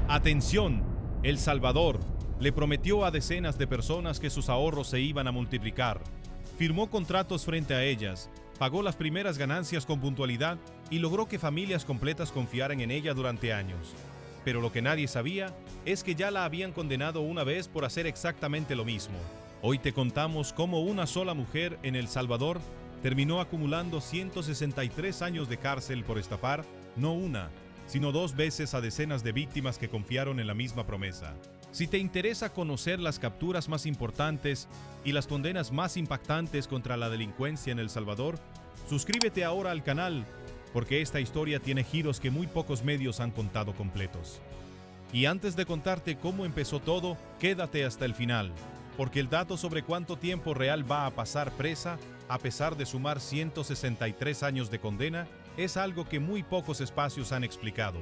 Atención, El Salvador le prometió a decenas de personas que sus ahorros se iban a multiplicar. Firmó contratos frente a ellas, pagó las primeras ganancias con puntualidad y logró que familias completas confiaran en ella durante años. Pero lo que nadie sabía es que ya la habían condenado una vez por hacer exactamente lo mismo. Hoy te contamos cómo una sola mujer en El Salvador terminó acumulando 163 años de cárcel por estafar, no una, sino 2 veces a decenas de víctimas que confiaron en la misma promesa. Si te interesa conocer las capturas más importantes y las condenas más impactantes contra la delincuencia en El Salvador, suscríbete ahora al canal, porque esta historia tiene giros que muy pocos medios han contado completos. Y antes de contarte cómo empezó todo, quédate hasta el final, porque el dato sobre cuánto tiempo real va a pasar presa, a pesar de sumar 163 años de condena, es algo que muy pocos espacios han explicado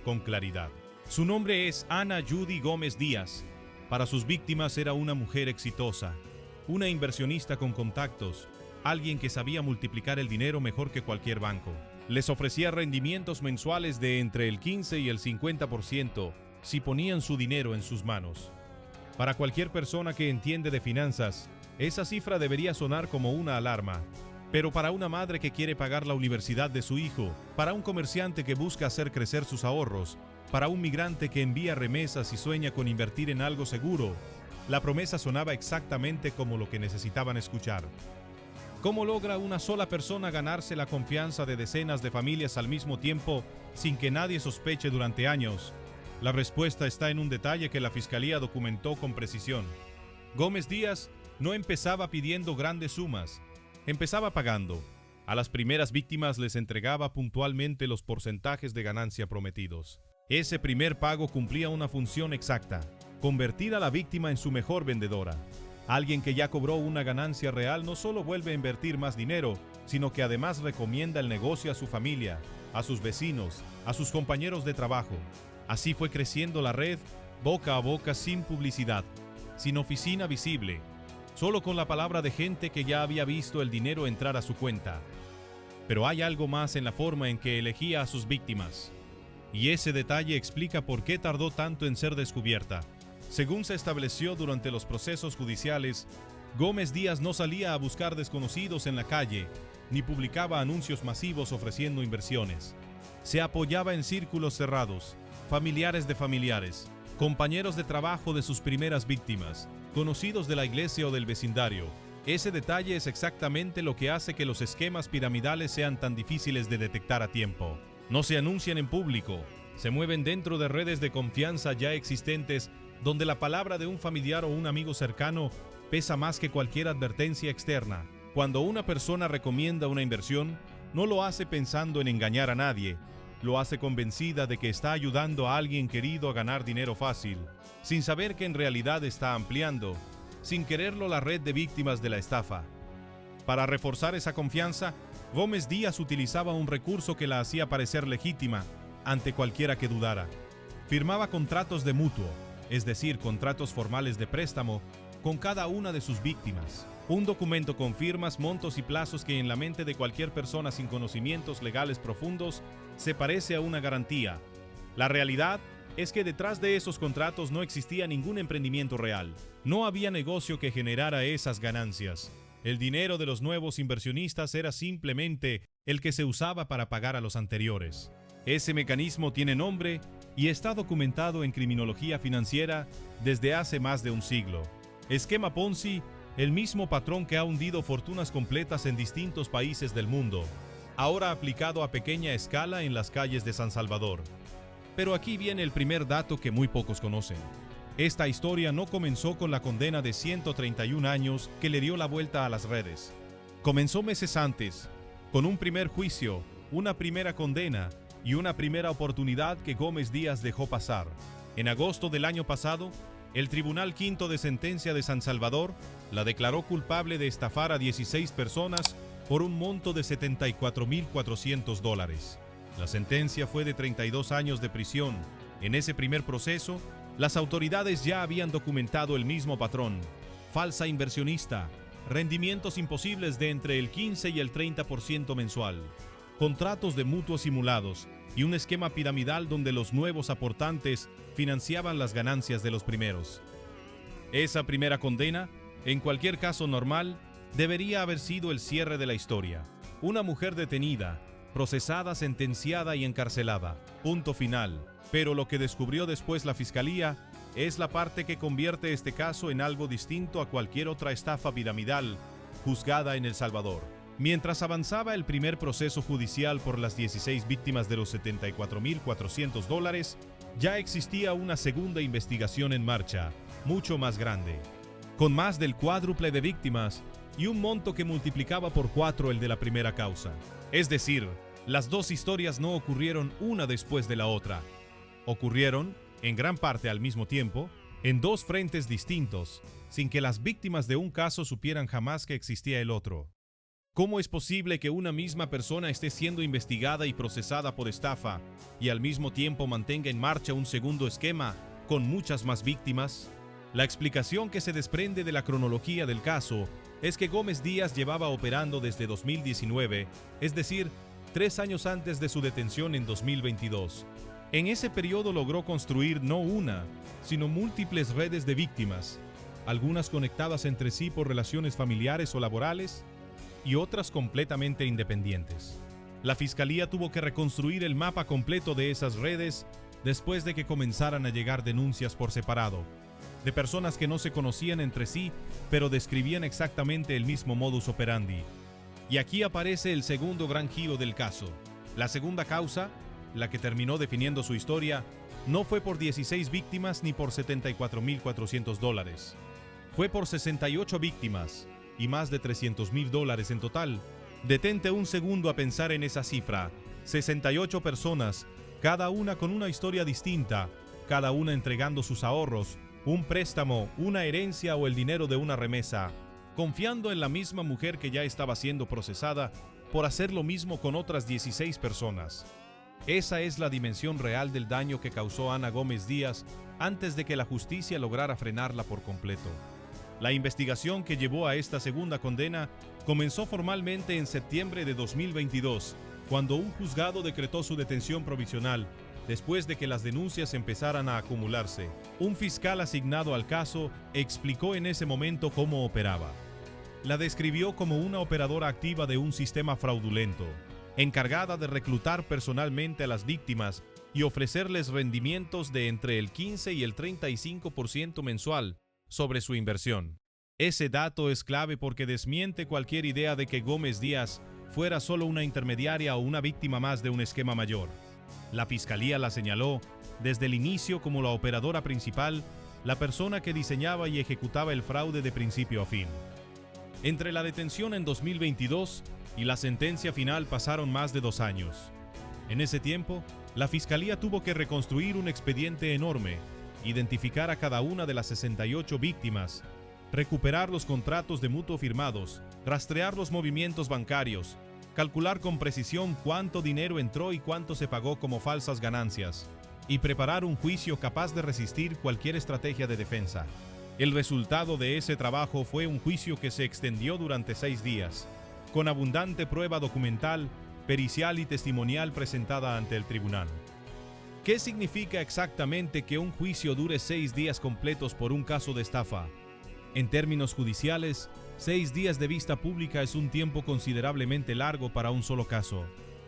con claridad. Su nombre es Ana Judy Gómez Díaz. Para sus víctimas era una mujer exitosa, una inversionista con contactos, alguien que sabía multiplicar el dinero mejor que cualquier banco. Les ofrecía rendimientos mensuales de entre el 15 y el 50% si ponían su dinero en sus manos. Para cualquier persona que entiende de finanzas, esa cifra debería sonar como una alarma. Pero para una madre que quiere pagar la universidad de su hijo, para un comerciante que busca hacer crecer sus ahorros, para un migrante que envía remesas y sueña con invertir en algo seguro, la promesa sonaba exactamente como lo que necesitaban escuchar. ¿Cómo logra una sola persona ganarse la confianza de decenas de familias al mismo tiempo sin que nadie sospeche durante años? La respuesta está en un detalle que la Fiscalía documentó con precisión. Gómez Díaz no empezaba pidiendo grandes sumas, empezaba pagando. A las primeras víctimas les entregaba puntualmente los porcentajes de ganancia prometidos. Ese primer pago cumplía una función exacta: convertir a la víctima en su mejor vendedora. Alguien que ya cobró una ganancia real no solo vuelve a invertir más dinero, sino que además recomienda el negocio a su familia, a sus vecinos, a sus compañeros de trabajo. Así fue creciendo la red, boca a boca, sin publicidad, sin oficina visible, solo con la palabra de gente que ya había visto el dinero entrar a su cuenta. Pero hay algo más en la forma en que elegía a sus víctimas. Y ese detalle explica por qué tardó tanto en ser descubierta. Según se estableció durante los procesos judiciales, Gómez Díaz no salía a buscar desconocidos en la calle, ni publicaba anuncios masivos ofreciendo inversiones. Se apoyaba en círculos cerrados, familiares de familiares, compañeros de trabajo de sus primeras víctimas, conocidos de la iglesia o del vecindario. Ese detalle es exactamente lo que hace que los esquemas piramidales sean tan difíciles de detectar a tiempo. No se anuncian en público, se mueven dentro de redes de confianza ya existentes, donde la palabra de un familiar o un amigo cercano pesa más que cualquier advertencia externa. Cuando una persona recomienda una inversión, no lo hace pensando en engañar a nadie, lo hace convencida de que está ayudando a alguien querido a ganar dinero fácil, sin saber que en realidad está ampliando, sin quererlo, la red de víctimas de la estafa. Para reforzar esa confianza, Gómez Díaz utilizaba un recurso que la hacía parecer legítima ante cualquiera que dudara. Firmaba contratos de mutuo, es decir, contratos formales de préstamo, con cada una de sus víctimas. Un documento con firmas, montos y plazos que en la mente de cualquier persona sin conocimientos legales profundos se parece a una garantía. La realidad es que detrás de esos contratos no existía ningún emprendimiento real. No había negocio que generara esas ganancias. El dinero de los nuevos inversionistas era simplemente el que se usaba para pagar a los anteriores. Ese mecanismo tiene nombre y está documentado en criminología financiera desde hace más de un siglo. Esquema Ponzi, el mismo patrón que ha hundido fortunas completas en distintos países del mundo, ahora aplicado a pequeña escala en las calles de San Salvador. Pero aquí viene el primer dato que muy pocos conocen. Esta historia no comenzó con la condena de 131 años que le dio la vuelta a las redes. Comenzó meses antes, con un primer juicio, una primera condena y una primera oportunidad que Gómez Díaz dejó pasar. En agosto del año pasado, el Tribunal Quinto de Sentencia de San Salvador la declaró culpable de estafar a 16 personas por un monto de $74,400. La sentencia fue de 32 años de prisión. En ese primer proceso, las autoridades ya habían documentado el mismo patrón: falsa inversionista, rendimientos imposibles de entre el 15 y el 30% mensual, contratos de mutuos simulados, y un esquema piramidal donde los nuevos aportantes financiaban las ganancias de los primeros. Esa primera condena, en cualquier caso normal, debería haber sido el cierre de la historia. Una mujer detenida, procesada, sentenciada y encarcelada. Punto final. Pero lo que descubrió después la fiscalía es la parte que convierte este caso en algo distinto a cualquier otra estafa piramidal juzgada en El Salvador. Mientras avanzaba el primer proceso judicial por las 16 víctimas de los $74,400, ya existía una segunda investigación en marcha, mucho más grande, con más del cuádruple de víctimas y un monto que multiplicaba por 4 el de la primera causa. Es decir, las dos historias no ocurrieron una después de la otra. Ocurrieron, en gran parte al mismo tiempo, en dos frentes distintos, sin que las víctimas de un caso supieran jamás que existía el otro. ¿Cómo es posible que una misma persona esté siendo investigada y procesada por estafa y al mismo tiempo mantenga en marcha un segundo esquema con muchas más víctimas? La explicación que se desprende de la cronología del caso es que Gómez Díaz llevaba operando desde 2019, es decir, 3 años antes de su detención en 2022. En ese periodo logró construir no una, sino múltiples redes de víctimas, algunas conectadas entre sí por relaciones familiares o laborales, y otras completamente independientes. La fiscalía tuvo que reconstruir el mapa completo de esas redes después de que comenzaran a llegar denuncias por separado, de personas que no se conocían entre sí, pero describían exactamente el mismo modus operandi. Y aquí aparece el segundo gran giro del caso. La segunda causa, la que terminó definiendo su historia, no fue por 16 víctimas ni por $74,400. Fue por 68 víctimas y más de $300,000 en total. Detente un segundo a pensar en esa cifra. 68 personas, cada una con una historia distinta, cada una entregando sus ahorros, un préstamo, una herencia o el dinero de una remesa, confiando en la misma mujer que ya estaba siendo procesada por hacer lo mismo con otras 16 personas. Esa es la dimensión real del daño que causó Ana Gómez Díaz antes de que la justicia lograra frenarla por completo. La investigación que llevó a esta segunda condena comenzó formalmente en septiembre de 2022, cuando un juzgado decretó su detención provisional, después de que las denuncias empezaran a acumularse. Un fiscal asignado al caso explicó en ese momento cómo operaba. La describió como una operadora activa de un sistema fraudulento, encargada de reclutar personalmente a las víctimas y ofrecerles rendimientos de entre el 15 y el 35% mensual sobre su inversión. Ese dato es clave porque desmiente cualquier idea de que Gómez Díaz fuera solo una intermediaria o una víctima más de un esquema mayor. La fiscalía la señaló desde el inicio como la operadora principal, la persona que diseñaba y ejecutaba el fraude de principio a fin. Entre la detención en 2022 y la sentencia final pasaron más de 2 años. En ese tiempo, la fiscalía tuvo que reconstruir un expediente enorme, identificar a cada una de las 68 víctimas, recuperar los contratos de mutuo firmados, rastrear los movimientos bancarios, calcular con precisión cuánto dinero entró y cuánto se pagó como falsas ganancias, y preparar un juicio capaz de resistir cualquier estrategia de defensa. El resultado de ese trabajo fue un juicio que se extendió durante 6 días, con abundante prueba documental, pericial y testimonial presentada ante el tribunal. ¿Qué significa exactamente que un juicio dure 6 días completos por un caso de estafa? En términos judiciales, 6 días de vista pública es un tiempo considerablemente largo para un solo caso.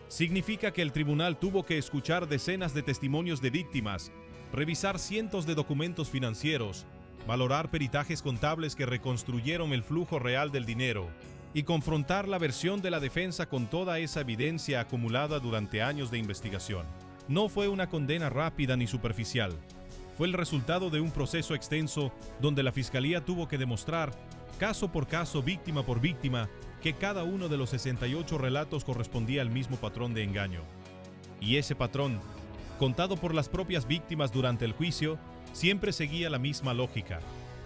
Significa que el tribunal tuvo que escuchar decenas de testimonios de víctimas, revisar cientos de documentos financieros, valorar peritajes contables que reconstruyeron el flujo real del dinero y confrontar la versión de la defensa con toda esa evidencia acumulada durante años de investigación. No fue una condena rápida ni superficial. Fue el resultado de un proceso extenso donde la fiscalía tuvo que demostrar, caso por caso, víctima por víctima, que cada uno de los 68 relatos correspondía al mismo patrón de engaño. Y ese patrón, contado por las propias víctimas durante el juicio, siempre seguía la misma lógica.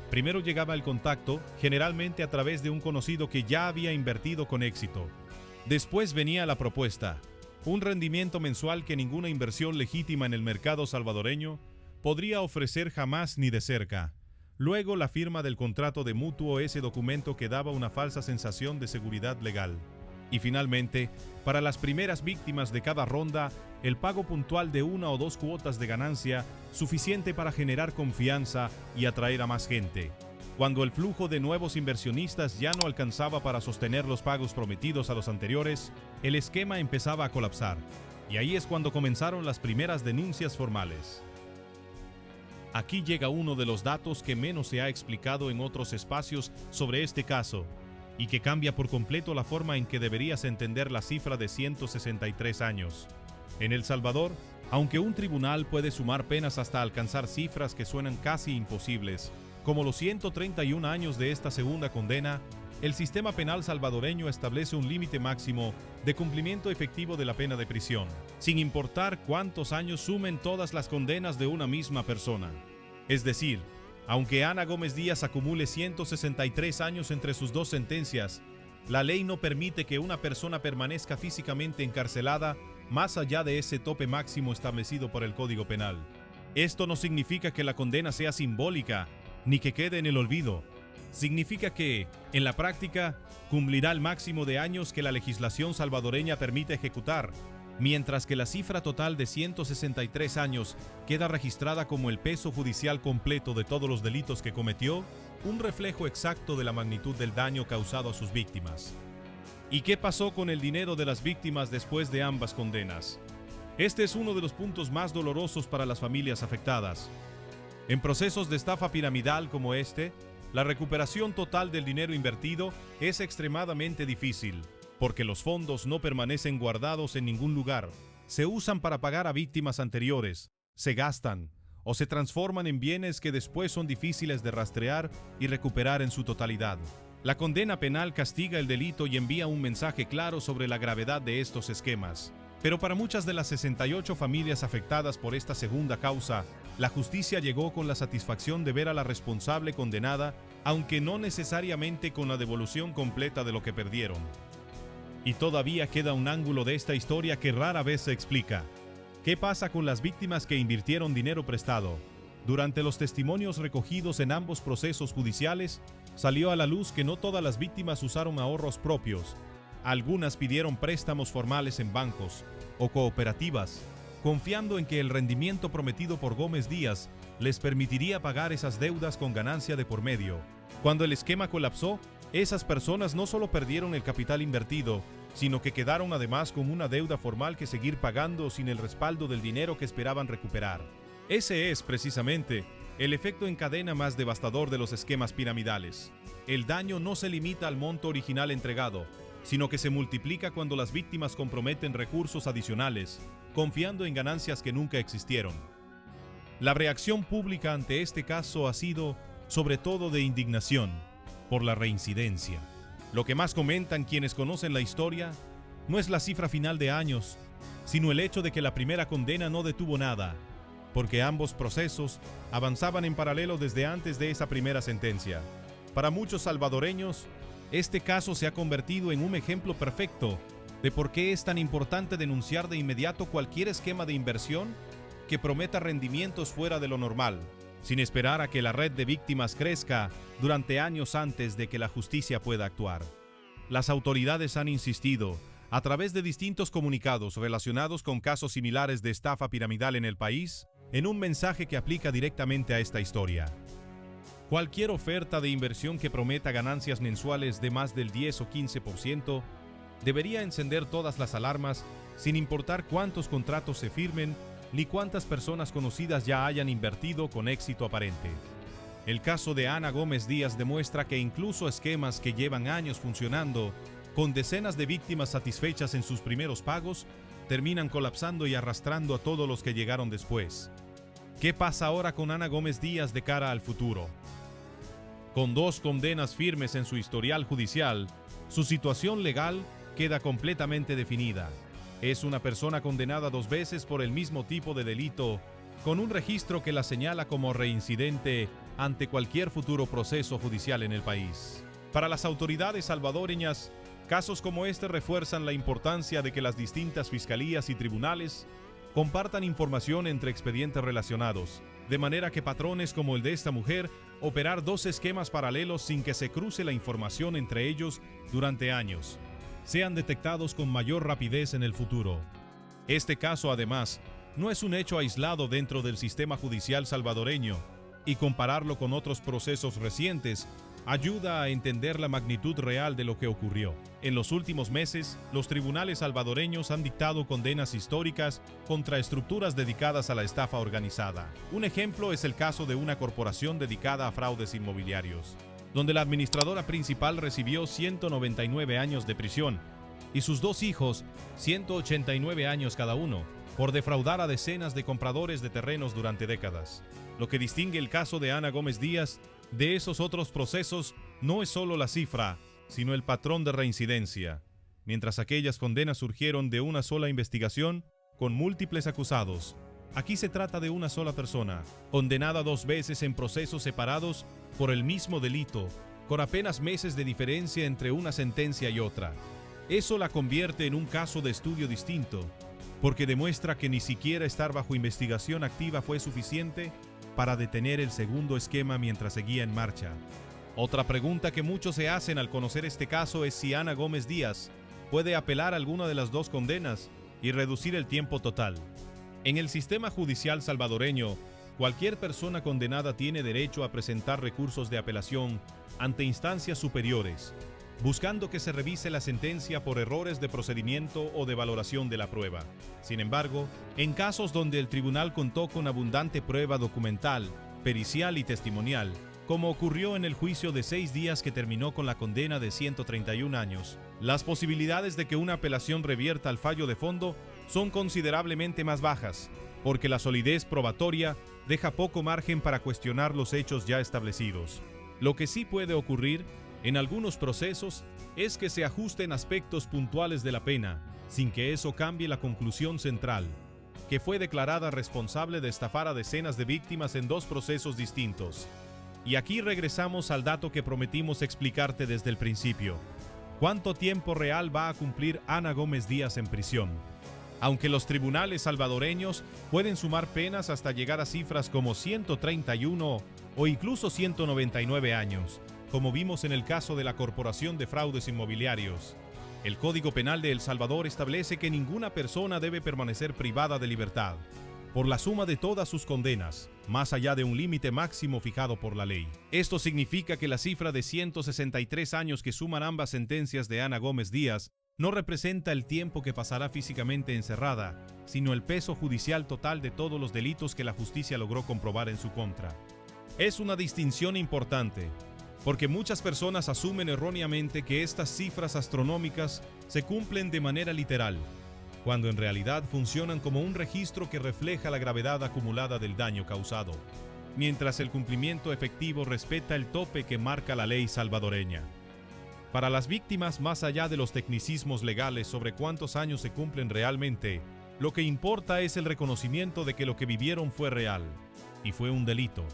Primero llegaba el contacto, generalmente a través de un conocido que ya había invertido con éxito. Después venía la propuesta, un rendimiento mensual que ninguna inversión legítima en el mercado salvadoreño podría ofrecer jamás ni de cerca. Luego la firma del contrato de mutuo, ese documento que daba una falsa sensación de seguridad legal. Y finalmente, para las primeras víctimas de cada ronda, el pago puntual de 1 o 2 cuotas de ganancia, suficiente para generar confianza y atraer a más gente. Cuando el flujo de nuevos inversionistas ya no alcanzaba para sostener los pagos prometidos a los anteriores, el esquema empezaba a colapsar. Y ahí es cuando comenzaron las primeras denuncias formales. Aquí llega uno de los datos que menos se ha explicado en otros espacios sobre este caso, y que cambia por completo la forma en que deberías entender la cifra de 163 años. En El Salvador, aunque un tribunal puede sumar penas hasta alcanzar cifras que suenan casi imposibles, como los 131 años de esta segunda condena, el sistema penal salvadoreño establece un límite máximo de cumplimiento efectivo de la pena de prisión, sin importar cuántos años sumen todas las condenas de una misma persona. Es decir, aunque Ana Gómez Díaz acumule 163 años entre sus 2 sentencias, la ley no permite que una persona permanezca físicamente encarcelada más allá de ese tope máximo establecido por el Código Penal. Esto no significa que la condena sea simbólica, ni que quede en el olvido. Significa que, en la práctica, cumplirá el máximo de años que la legislación salvadoreña permite ejecutar, mientras que la cifra total de 163 años queda registrada como el peso judicial completo de todos los delitos que cometió, un reflejo exacto de la magnitud del daño causado a sus víctimas. ¿Y qué pasó con el dinero de las víctimas después de ambas condenas? Este es uno de los puntos más dolorosos para las familias afectadas. En procesos de estafa piramidal como este, la recuperación total del dinero invertido es extremadamente difícil, porque los fondos no permanecen guardados en ningún lugar, se usan para pagar a víctimas anteriores, se gastan o se transforman en bienes que después son difíciles de rastrear y recuperar en su totalidad. La condena penal castiga el delito y envía un mensaje claro sobre la gravedad de estos esquemas. Pero para muchas de las 68 familias afectadas por esta segunda causa, la justicia llegó con la satisfacción de ver a la responsable condenada, aunque no necesariamente con la devolución completa de lo que perdieron. Y todavía queda un ángulo de esta historia que rara vez se explica. ¿Qué pasa con las víctimas que invirtieron dinero prestado? Durante los testimonios recogidos en ambos procesos judiciales, salió a la luz que no todas las víctimas usaron ahorros propios. Algunas pidieron préstamos formales en bancos o cooperativas, confiando en que el rendimiento prometido por Gómez Díaz les permitiría pagar esas deudas con ganancia de por medio. Cuando el esquema colapsó, esas personas no solo perdieron el capital invertido, sino que quedaron además con una deuda formal que seguir pagando sin el respaldo del dinero que esperaban recuperar. Ese es, precisamente, el efecto en cadena más devastador de los esquemas piramidales. El daño no se limita al monto original entregado, sino que se multiplica cuando las víctimas comprometen recursos adicionales, confiando en ganancias que nunca existieron. La reacción pública ante este caso ha sido, sobre todo, de indignación por la reincidencia. Lo que más comentan quienes conocen la historia no es la cifra final de años, sino el hecho de que la primera condena no detuvo nada, porque ambos procesos avanzaban en paralelo desde antes de esa primera sentencia. Para muchos salvadoreños, este caso se ha convertido en un ejemplo perfecto de por qué es tan importante denunciar de inmediato cualquier esquema de inversión que prometa rendimientos fuera de lo normal, sin esperar a que la red de víctimas crezca durante años antes de que la justicia pueda actuar. Las autoridades han insistido, a través de distintos comunicados relacionados con casos similares de estafa piramidal en el país, en un mensaje que aplica directamente a esta historia. Cualquier oferta de inversión que prometa ganancias mensuales de más del 10 o 15% debería encender todas las alarmas, sin importar cuántos contratos se firmen ni cuántas personas conocidas ya hayan invertido con éxito aparente. El caso de Ana Gómez Díaz demuestra que incluso esquemas que llevan años funcionando, con decenas de víctimas satisfechas en sus primeros pagos, terminan colapsando y arrastrando a todos los que llegaron después. ¿Qué pasa ahora con Ana Gómez Díaz de cara al futuro? Con 2 condenas firmes en su historial judicial, su situación legal queda completamente definida. Es una persona condenada 2 veces por el mismo tipo de delito, con un registro que la señala como reincidente ante cualquier futuro proceso judicial en el país. Para las autoridades salvadoreñas, casos como este refuerzan la importancia de que las distintas fiscalías y tribunales compartan información entre expedientes relacionados, de manera que patrones como el de esta mujer operar 2 esquemas paralelos sin que se cruce la información entre ellos durante años, sean detectados con mayor rapidez en el futuro. Este caso, además, no es un hecho aislado dentro del sistema judicial salvadoreño, y compararlo con otros procesos recientes ayuda a entender la magnitud real de lo que ocurrió. En los últimos meses, los tribunales salvadoreños han dictado condenas históricas contra estructuras dedicadas a la estafa organizada. Un ejemplo es el caso de una corporación dedicada a fraudes inmobiliarios, donde la administradora principal recibió 199 años de prisión y sus dos hijos 189 años cada uno por defraudar a decenas de compradores de terrenos durante décadas. Lo que distingue el caso de Ana Gómez Díaz de esos otros procesos no es solo la cifra, sino el patrón de reincidencia. Mientras aquellas condenas surgieron de una sola investigación con múltiples acusados, aquí se trata de una sola persona, condenada 2 veces en procesos separados por el mismo delito, con apenas meses de diferencia entre una sentencia y otra. Eso la convierte en un caso de estudio distinto, porque demuestra que ni siquiera estar bajo investigación activa fue suficiente para detener el segundo esquema mientras seguía en marcha. Otra pregunta que muchos se hacen al conocer este caso es si Ana Gómez Díaz puede apelar alguna de las 2 condenas y reducir el tiempo total. En el sistema judicial salvadoreño, cualquier persona condenada tiene derecho a presentar recursos de apelación ante instancias superiores, buscando que se revise la sentencia por errores de procedimiento o de valoración de la prueba. Sin embargo, en casos donde el tribunal contó con abundante prueba documental, pericial y testimonial, como ocurrió en el juicio de 6 días que terminó con la condena de 131 años, las posibilidades de que una apelación revierta al fallo de fondo son considerablemente más bajas, porque la solidez probatoria deja poco margen para cuestionar los hechos ya establecidos. Lo que sí puede ocurrir en algunos procesos es que se ajusten aspectos puntuales de la pena, sin que eso cambie la conclusión central, que fue declarada responsable de estafar a decenas de víctimas en 2 procesos distintos. Y aquí regresamos al dato que prometimos explicarte desde el principio. ¿Cuánto tiempo real va a cumplir Ana Gómez Díaz en prisión? Aunque los tribunales salvadoreños pueden sumar penas hasta llegar a cifras como 131 o incluso 199 años, como vimos en el caso de la Corporación de Fraudes Inmobiliarios, el Código Penal de El Salvador establece que ninguna persona debe permanecer privada de libertad por la suma de todas sus condenas, más allá de un límite máximo fijado por la ley. Esto significa que la cifra de 163 años que suman ambas sentencias de Ana Gómez Díaz no representa el tiempo que pasará físicamente encerrada, sino el peso judicial total de todos los delitos que la justicia logró comprobar en su contra. Es una distinción importante, porque muchas personas asumen erróneamente que estas cifras astronómicas se cumplen de manera literal, cuando en realidad funcionan como un registro que refleja la gravedad acumulada del daño causado, mientras el cumplimiento efectivo respeta el tope que marca la ley salvadoreña. Para las víctimas, más allá de los tecnicismos legales sobre cuántos años se cumplen realmente, lo que importa es el reconocimiento de que lo que vivieron fue real, y fue un delito.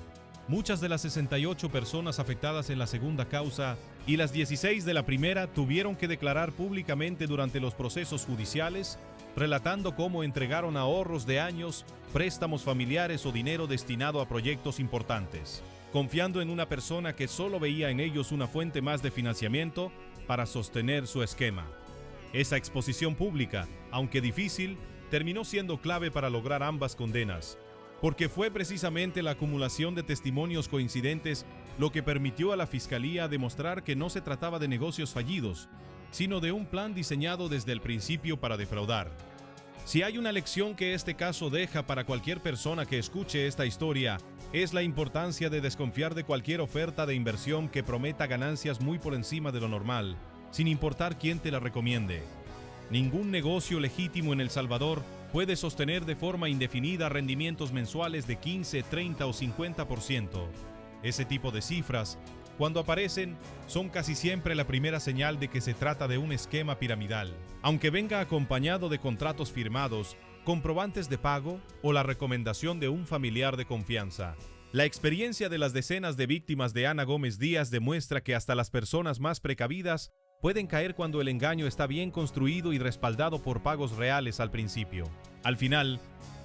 Muchas de las 68 personas afectadas en la segunda causa y las 16 de la primera tuvieron que declarar públicamente durante los procesos judiciales, relatando cómo entregaron ahorros de años, préstamos familiares o dinero destinado a proyectos importantes, confiando en una persona que solo veía en ellos una fuente más de financiamiento para sostener su esquema. Esa exposición pública, aunque difícil, terminó siendo clave para lograr ambas condenas, porque fue precisamente la acumulación de testimonios coincidentes lo que permitió a la Fiscalía demostrar que no se trataba de negocios fallidos, sino de un plan diseñado desde el principio para defraudar. Si hay una lección que este caso deja para cualquier persona que escuche esta historia, es la importancia de desconfiar de cualquier oferta de inversión que prometa ganancias muy por encima de lo normal, sin importar quién te la recomiende. Ningún negocio legítimo en El Salvador puede sostener de forma indefinida rendimientos mensuales de 15, 30 o 50%. Ese tipo de cifras, cuando aparecen, son casi siempre la primera señal de que se trata de un esquema piramidal, aunque venga acompañado de contratos firmados, comprobantes de pago o la recomendación de un familiar de confianza. La experiencia de las decenas de víctimas de Ana Gómez Díaz demuestra que hasta las personas más precavidas pueden caer cuando el engaño está bien construido y respaldado por pagos reales al principio. Al final,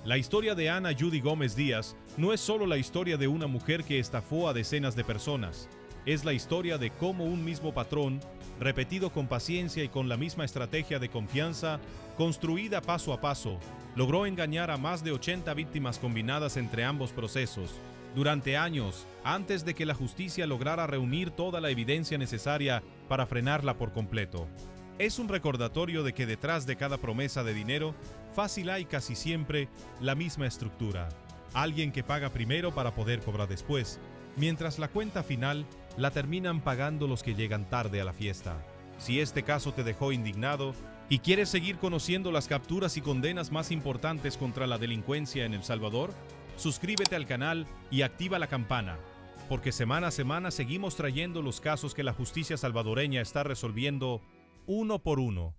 la historia de Ana Judy Gómez Díaz no es solo la historia de una mujer que estafó a decenas de personas. es la historia de cómo un mismo patrón, repetido con paciencia y con la misma estrategia de confianza, construida paso a paso, logró engañar a más de 80 víctimas combinadas entre ambos procesos, durante años, antes de que la justicia lograra reunir toda la evidencia necesaria para frenarla por completo. Es un recordatorio de que detrás de cada promesa de dinero, fácil hay casi siempre la misma estructura. Alguien que paga primero para poder cobrar después, mientras la cuenta final la terminan pagando los que llegan tarde a la fiesta. Si este caso te dejó indignado y quieres seguir conociendo las capturas y condenas más importantes contra la delincuencia en El Salvador, suscríbete al canal y activa la campana, porque semana a semana seguimos trayendo los casos que la justicia salvadoreña está resolviendo uno por uno.